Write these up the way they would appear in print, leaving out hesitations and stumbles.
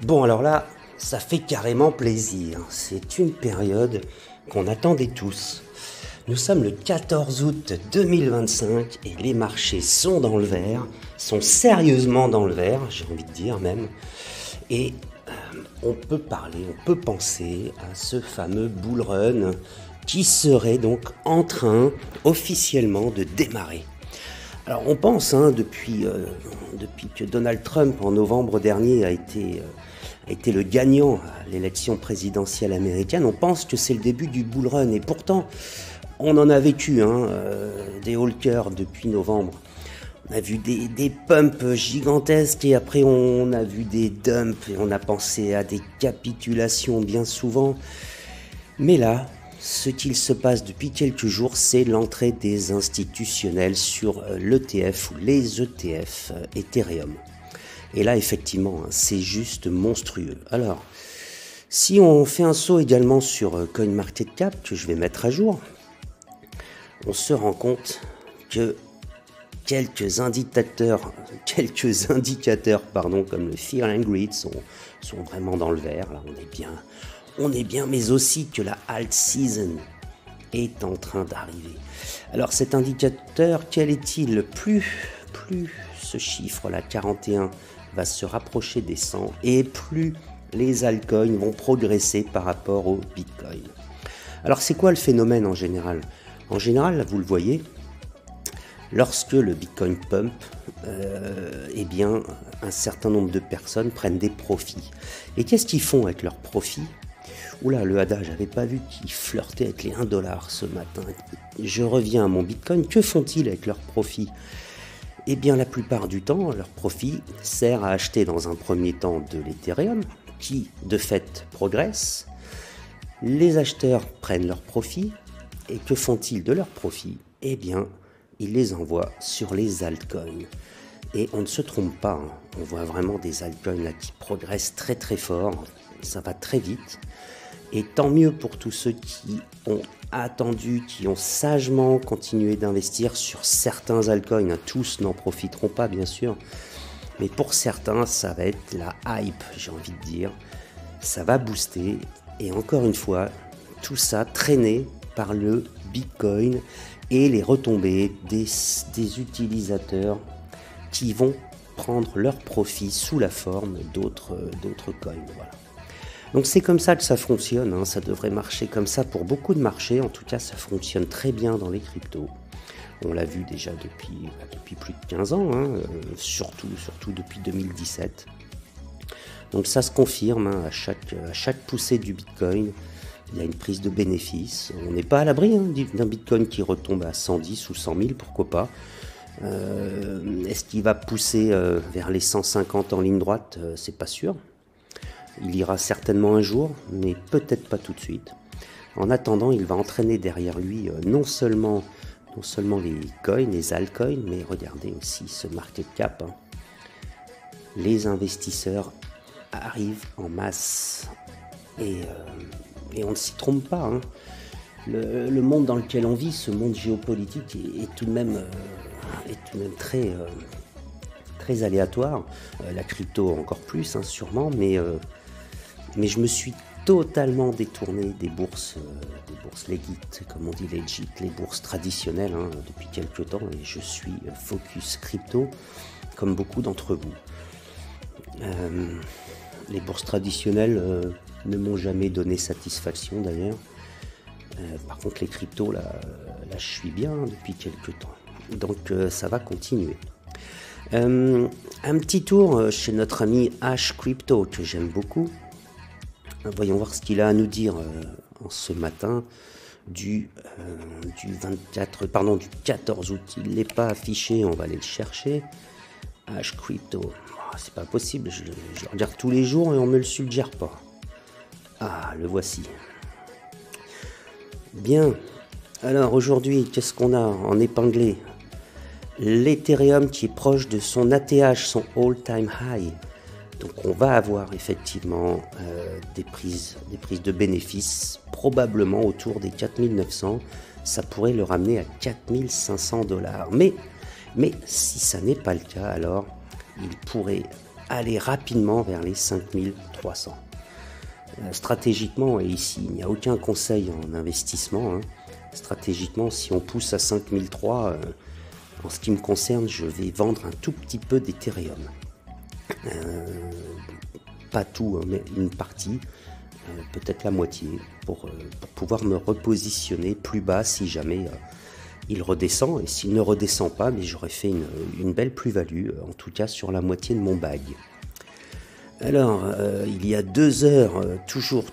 Bon, alors là, ça fait carrément plaisir. C'est une période qu'on attendait tous. Nous sommes le 14 août 2025 et les marchés sont dans le vert, sont sérieusement dans le vert, j'ai envie de dire même. Et on peut parler, on peut penser à ce fameux bull run qui serait donc en train officiellement de démarrer. Alors on pense, depuis que Donald Trump en novembre dernier a été le gagnant à l'élection présidentielle américaine, on pense que c'est le début du bull run. Et pourtant, on en a vécu des haulkers depuis novembre. On a vu des pumps gigantesques et après on a vu des dumps et on a pensé à des capitulations bien souvent. Mais là, ce qu'il se passe depuis quelques jours, c'est l'entrée des institutionnels sur l'ETF ou les ETF Ethereum. Et là, effectivement, c'est juste monstrueux. Alors, si on fait un saut également sur CoinMarketCap, que je vais mettre à jour, on se rend compte que quelques indicateurs, comme le Fear and Greed sont vraiment dans le vert. Là, on est bien, mais aussi que la alt season est en train d'arriver. Alors cet indicateur, quel est-il? Plus ce chiffre-là, 41, va se rapprocher des 100 et plus les altcoins vont progresser par rapport au Bitcoin. Alors c'est quoi le phénomène en général? En général, là, vous le voyez, lorsque le Bitcoin pump, un certain nombre de personnes prennent des profits. Et qu'est-ce qu'ils font avec leurs profits? Oula, le Hada, j'avais pas vu qu'ils flirtaient avec les 1$ ce matin. Je reviens à mon Bitcoin, que font-ils avec leurs profits? Eh bien, la plupart du temps, leur profit sert à acheter dans un premier temps de l'Ethereum, qui, de fait, progresse. Les acheteurs prennent leurs profits, et que font-ils de leurs profits? Eh bien, ils les envoient sur les altcoins. Et on ne se trompe pas, on voit vraiment des altcoins là qui progressent très très fort, ça va très vite. Et tant mieux pour tous ceux qui ont attendu, qui ont sagement continué d'investir sur certains altcoins. Tous n'en profiteront pas, bien sûr. Mais pour certains, ça va être la hype, j'ai envie de dire. Ça va booster. Et encore une fois, tout ça traîné par le Bitcoin et les retombées des utilisateurs qui vont prendre leur profit sous la forme d'autres coins. Voilà. Donc c'est comme ça que ça fonctionne, ça devrait marcher comme ça pour beaucoup de marchés, en tout cas ça fonctionne très bien dans les cryptos. On l'a vu déjà depuis plus de 15 ans, surtout depuis 2017. Donc ça se confirme, à chaque poussée du Bitcoin, il y a une prise de bénéfice. On n'est pas à l'abri d'un Bitcoin qui retombe à 110 ou 100 000, pourquoi pas. Est-ce qu'il va pousser vers les 150 en ligne droite? C'est pas sûr. Il ira certainement un jour, mais peut-être pas tout de suite. En attendant, il va entraîner derrière lui non seulement les coins, les altcoins, mais regardez aussi ce market cap. Les investisseurs arrivent en masse et on ne s'y trompe pas. Le monde dans lequel on vit, ce monde géopolitique, est tout de même très aléatoire. La crypto encore plus, sûrement, mais je me suis totalement détourné des bourses legit, comme on dit legit, les bourses traditionnelles depuis quelques temps, et je suis focus crypto, comme beaucoup d'entre vous. Les bourses traditionnelles ne m'ont jamais donné satisfaction d'ailleurs. Par contre les cryptos, là je suis bien depuis quelques temps. Donc ça va continuer. Un petit tour chez notre ami Ash Crypto, que j'aime beaucoup. Voyons voir ce qu'il a à nous dire en ce matin du 14 août. Il ne l'est pas affiché, on va aller le chercher. Ash Crypto. Oh, c'est pas possible, je le regarde tous les jours et on ne me le suggère pas. Ah, le voici. Bien. Alors aujourd'hui, qu'est-ce qu'on a en épinglé? L'Ethereum qui est proche de son ATH, son all-time high. Donc on va avoir effectivement des prises de bénéfices probablement autour des 4900. Ça pourrait le ramener à 4500 $. Mais si ça n'est pas le cas, alors il pourrait aller rapidement vers les 5300. Stratégiquement, et ici il n'y a aucun conseil en investissement, hein, stratégiquement si on pousse à 5003, en ce qui me concerne, je vais vendre un tout petit peu d'Ethereum. Pas tout, hein, mais une partie, peut-être la moitié, pour pouvoir me repositionner plus bas si jamais il redescend. Et s'il ne redescend pas, mais j'aurais fait une belle plus-value, en tout cas sur la moitié de mon bag. Alors, il y a 2 heures, toujours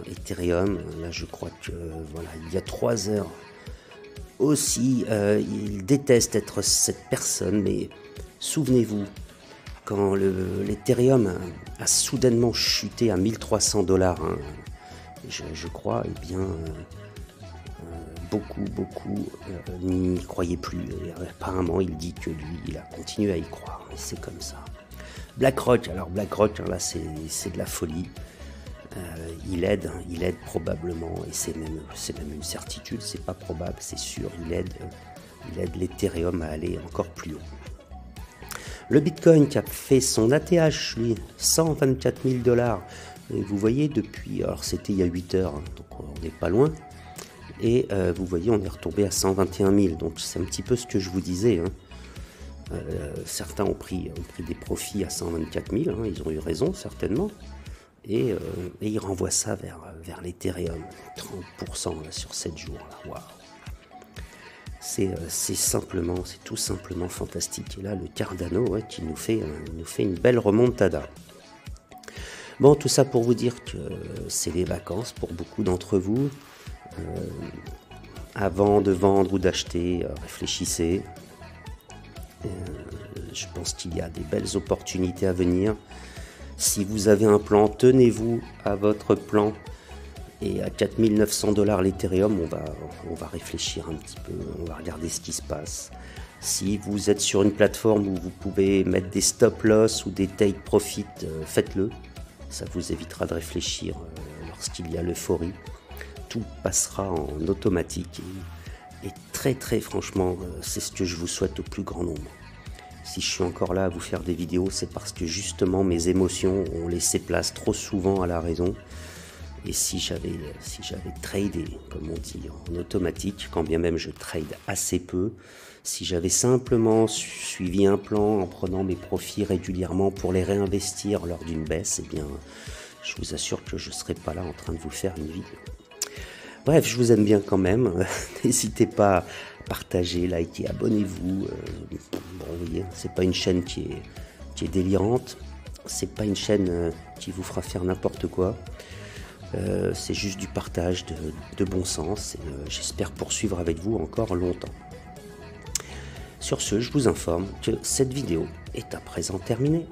Ethereum. Là, je crois que, voilà, il y a 3 heures aussi. Il déteste être cette personne, mais souvenez-vous, quand l'Ethereum a soudainement chuté à 1300 $, hein, je crois, eh bien, beaucoup n'y croyaient plus. Et apparemment, il dit que lui, il a continué à y croire. Et c'est comme ça. BlackRock, alors BlackRock, là, c'est de la folie. Il aide probablement, et c'est même une certitude, c'est pas probable, c'est sûr, il aide l'Ethereum à aller encore plus haut. Le Bitcoin qui a fait son ATH, lui, 124 000 $. Et vous voyez depuis, alors c'était il y a 8 heures, hein, donc on n'est pas loin. Et vous voyez, on est retombé à 121 000, donc c'est un petit peu ce que je vous disais. Hein. Certains ont pris des profits à 124 000, hein, ils ont eu raison certainement. Et ils renvoient ça vers l'Ethereum, 30% là, sur 7 jours. Là. Waouh. C'est tout simplement fantastique. Et là, le Cardano, ouais, qui nous fait une belle remontada. Bon, tout ça pour vous dire que c'est les vacances pour beaucoup d'entre vous. Avant de vendre ou d'acheter, réfléchissez. Je pense qu'il y a des belles opportunités à venir. Si vous avez un plan, tenez-vous à votre plan. Et à 4 900 $ l'Ethereum, on va réfléchir un petit peu, on va regarder ce qui se passe. Si vous êtes sur une plateforme où vous pouvez mettre des stop-loss ou des take-profit, faites-le. Ça vous évitera de réfléchir lorsqu'il y a l'euphorie. Tout passera en automatique. Et très franchement, c'est ce que je vous souhaite au plus grand nombre. Si je suis encore là à vous faire des vidéos, c'est parce que justement mes émotions ont laissé place trop souvent à la raison. Et si j'avais tradé, comme on dit, en automatique, quand bien même je trade assez peu, si j'avais simplement suivi un plan en prenant mes profits régulièrement pour les réinvestir lors d'une baisse, eh bien, je vous assure que je ne serais pas là en train de vous faire une vidéo. Bref, je vous aime bien quand même. N'hésitez pas à partager, liker, abonnez-vous. Bon, vous voyez, c'est pas une chaîne qui est délirante. C'est pas une chaîne qui vous fera faire n'importe quoi. C'est juste du partage de bon sens. Et j'espère poursuivre avec vous encore longtemps. Sur ce, je vous informe que cette vidéo est à présent terminée.